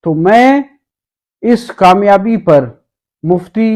تو میں اس کامیابی پر مفتی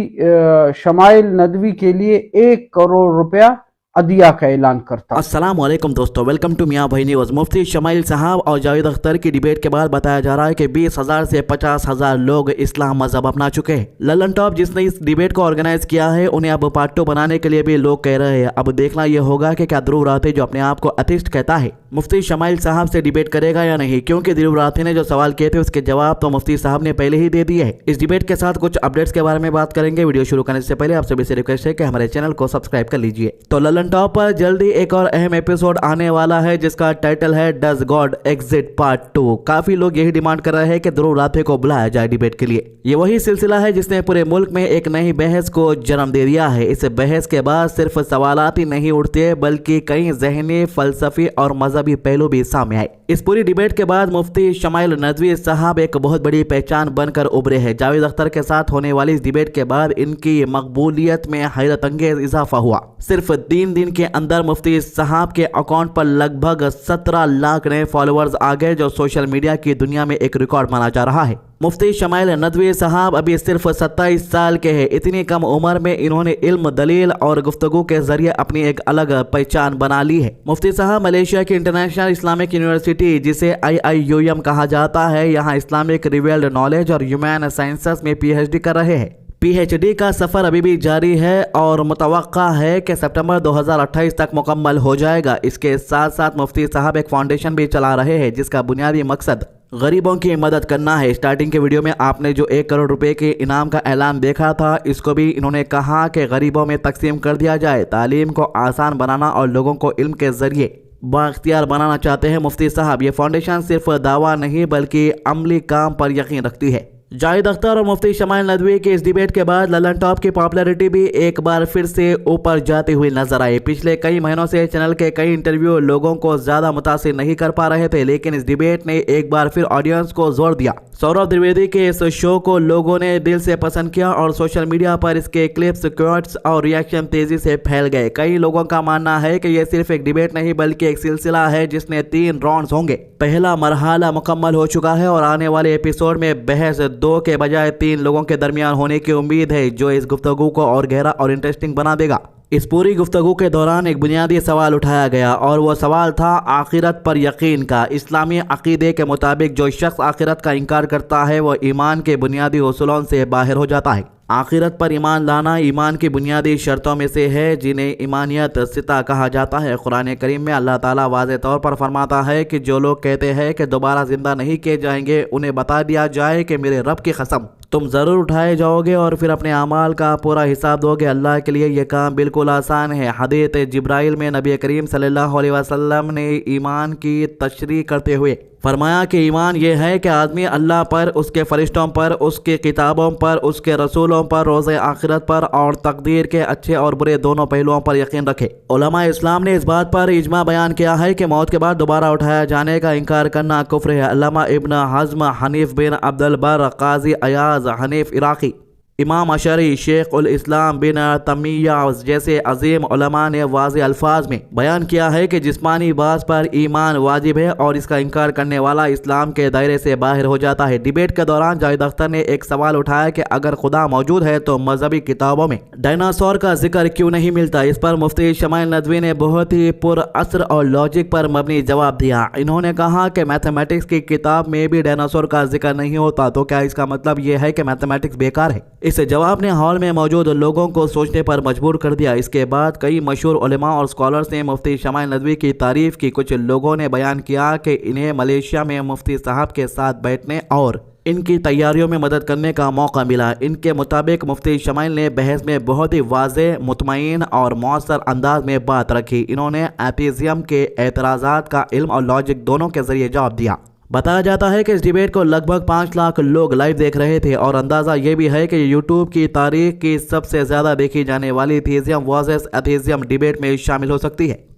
شمائل ندوی کے لیے 1 کروڑ روپیہ عدیہ کا اعلان کرتا ہوں۔ السلام علیکم دوستو، ویلکم ٹو میاں بھائی نیوز۔ مفتی شمائل صاحب اور جاوید اختر کی ڈیبیٹ کے بعد بتایا جا رہا ہے کہ 20,000 سے 50,000 لوگ اسلام مذہب اپنا چکے ہیں۔ للن ٹاپ جس نے اس ڈیبیٹ کو آرگنائز کیا ہے انہیں اب پارٹ 2 بنانے کے لیے بھی لوگ کہہ رہے ہیں۔ اب دیکھنا یہ ہوگا کہ کیا دھرو راتھے جو اپنے آپ کو ایتھسٹ کہتا ہے مفتی شمائل صاحب سے ڈیبیٹ کرے گا یا نہیں، کیونکہ دھرو راتھے نے جو سوال کیے تھے اس کے جواب تو مفتی صاحب نے پہلے ہی دے دیے ہے۔ اس ڈیبیٹ کے ساتھ کچھ اپڈیٹس کے بارے میں بات کریں گے۔ ویڈیو شروع کرنے سے پہلے آپ سبھی سے ریکویسٹ ہے کہ ہمارے چینل کو سبسکرائب کر لیجئے۔ تو للن ٹاپ پر جلدی ایک اور اہم ایپیسوڈ آنے والا ہے جس کا ٹائٹل ہے ڈز گاڈ ایگزٹ پارٹ 2۔ کافی لوگ یہی ڈیمانڈ کر رہے ہیں کہ دھرو راتھے کو بلایا جائے ڈیبیٹ کے لیے۔ یہ وہی سلسلہ ہے جس نے پورے ملک میں ایک نئی بحث کو جنم دے دیا ہے۔ اس بحث کے بعد صرف سوالات ہی نہیں اٹھتے بلکہ کئی ذہنی، فلسفی اور مذہبی پہلو بھی سامنے آئے۔ اس پوری ڈیبیٹ کے بعد مفتی شمائل ندوی صاحب ایک بہت بڑی پہچان بن کر ابھرے ہیں۔ جاوید اختر کے ساتھ ہونے والی اس ڈیبیٹ کے بعد ان کی مقبولیت میں حیرت انگیز اضافہ ہوا۔ صرف 3 دن کے اندر مفتی صاحب کے اکاؤنٹ پر لگ بھگ 17 لاکھ نئے فالوورز آ گئے، جو سوشل میڈیا کی دنیا میں ایک ریکارڈ مانا جا رہا ہے۔ مفتی شمائل ندوی صاحب ابھی صرف 27 سال کے ہیں۔ اتنی کم عمر میں انہوں نے علم، دلیل اور گفتگو کے ذریعے اپنی ایک الگ پہچان بنا لی ہے۔ مفتی صاحب ملیشیا کی انٹرنیشنل اسلامک یونیورسٹی جسے IIUM کہا جاتا ہے، یہاں اسلامک ریویلڈ نالج اور ہیومن سائنسز میں PhD کر رہے ہیں۔ PhD کا سفر ابھی بھی جاری ہے اور متوقع ہے کہ سپٹمبر 2028 تک مکمل ہو جائے گا۔ اس کے ساتھ ساتھ مفتی صاحب ایک فاؤنڈیشن بھی چلا رہے ہیں جس کا بنیادی مقصد غریبوں کی مدد کرنا ہے۔ اسٹارٹنگ کے ویڈیو میں آپ نے جو 1 کروڑ روپے کے انعام کا اعلان دیکھا تھا، اس کو بھی انہوں نے کہا کہ غریبوں میں تقسیم کر دیا جائے۔ تعلیم کو آسان بنانا اور لوگوں کو علم کے ذریعے بااختیار بنانا چاہتے ہیں مفتی صاحب۔ یہ فاؤنڈیشن صرف دعویٰ نہیں بلکہ عملی کام پر یقین رکھتی ہے۔ جاوید اختر اور مفتی شمائل ندوی کے اس ڈیبیٹ کے بعد للن ٹاپ کی پاپولیرٹی بھی ایک بار پھر سے اوپر جاتی ہوئی نظر آئی۔ پچھلے کئی مہینوں سے چینل کے کئی انٹرویو لوگوں کو زیادہ متاثر نہیں کر پا رہے تھے، لیکن اس ڈیبیٹ نے ایک بار پھر آڈینس کو زور دیا۔ سوربھ دیویدی کے اس شو کو لوگوں نے دل سے پسند کیا اور سوشل میڈیا پر اس کے کلپس، کوٹس اور ریاکشن تیزی سے پھیل گئے۔ کئی لوگوں کا ماننا ہے کہ یہ صرف ایک ڈیبیٹ نہیں بلکہ ایک سلسلہ ہے جس میں 3 راؤنڈز ہوں گے۔ پہلا مرحلہ مکمل ہو چکا ہے اور آنے والے ایپیسوڈ میں بحث 2 کے بجائے 3 لوگوں کے درمیان ہونے کی امید ہے، جو اس گفتگو کو اور گہرا اور انٹرسٹنگ بنا دے گا۔ اس پوری گفتگو کے دوران ایک بنیادی سوال اٹھایا گیا اور وہ سوال تھا آخرت پر یقین کا۔ اسلامی عقیدے کے مطابق جو شخص آخرت کا انکار کرتا ہے وہ ایمان کے بنیادی اصولوں سے باہر ہو جاتا ہے۔ آخرت پر ایمان لانا ایمان کی بنیادی شرطوں میں سے ہے جنہیں ایمانیت ستہ کہا جاتا ہے۔ قرآن کریم میں اللہ تعالیٰ واضح طور پر فرماتا ہے کہ جو لوگ کہتے ہیں کہ دوبارہ زندہ نہیں کیے جائیں گے، انہیں بتا دیا جائے کہ میرے رب کی قسم تم ضرور اٹھائے جاؤ گے اور پھر اپنے اعمال کا پورا حساب دو گے۔ اللہ کے لیے یہ کام بالکل آسان ہے۔ حدیث جبرائیل میں نبی کریم صلی اللہ علیہ وسلم نے ایمان کی تشریح کرتے ہوئے فرمایا کہ ایمان یہ ہے کہ آدمی اللہ پر، اس کے فرشتوں پر، اس کے کتابوں پر، اس کے رسولوں پر، روز آخرت پر اور تقدیر کے اچھے اور برے دونوں پہلوؤں پر یقین رکھے۔ علماء اسلام نے اس بات پر اجماع بیان کیا ہے کہ موت کے بعد دوبارہ اٹھایا جانے کا انکار کرنا کفر ہے۔ علامہ ابن حزم، حنیف بن عبد البر، قاضی ایاز، حنیف عراقی، امام اشعری، شیخ الاسلام بن تیمیہ جیسے عظیم علماء نے واضح الفاظ میں بیان کیا ہے کہ جسمانی باعث پر ایمان واجب ہے اور اس کا انکار کرنے والا اسلام کے دائرے سے باہر ہو جاتا ہے۔ ڈیبیٹ کے دوران جاوید اختر نے ایک سوال اٹھایا کہ اگر خدا موجود ہے تو مذہبی کتابوں میں ڈائناسور کا ذکر کیوں نہیں ملتا؟ اس پر مفتی شمائل ندوی نے بہت ہی پر اثر اور لاجک پر مبنی جواب دیا۔ انہوں نے کہا کہ میتھمیٹکس کی کتاب میں بھی ڈائناسور کا ذکر نہیں ہوتا، تو کیا اس کا مطلب یہ ہے کہ میتھمیٹکس بیکار ہے؟ اس جواب نے ہال میں موجود لوگوں کو سوچنے پر مجبور کر دیا۔ اس کے بعد کئی مشہور علماء اور اسکالرز نے مفتی شمائل ندوی کی تعریف کی۔ کچھ لوگوں نے بیان کیا کہ انہیں ملیشیا میں مفتی صاحب کے ساتھ بیٹھنے اور ان کی تیاریوں میں مدد کرنے کا موقع ملا۔ ان کے مطابق مفتی شمائل نے بحث میں بہت ہی واضح، مطمئن اور مؤثر انداز میں بات رکھی۔ انہوں نے ایتھیزم کے اعتراضات کا علم اور لاجک دونوں کے ذریعے جواب دیا۔ بتایا جاتا ہے کہ اس ڈیبیٹ کو لگ بھگ 5 لاکھ لوگ لائیو دیکھ رہے تھے اور اندازہ یہ بھی ہے کہ یوٹیوب کی تاریخ کی سب سے زیادہ دیکھی جانے والی تھیزیم ورسس ایتھیزم ڈیبیٹ میں شامل ہو سکتی ہے۔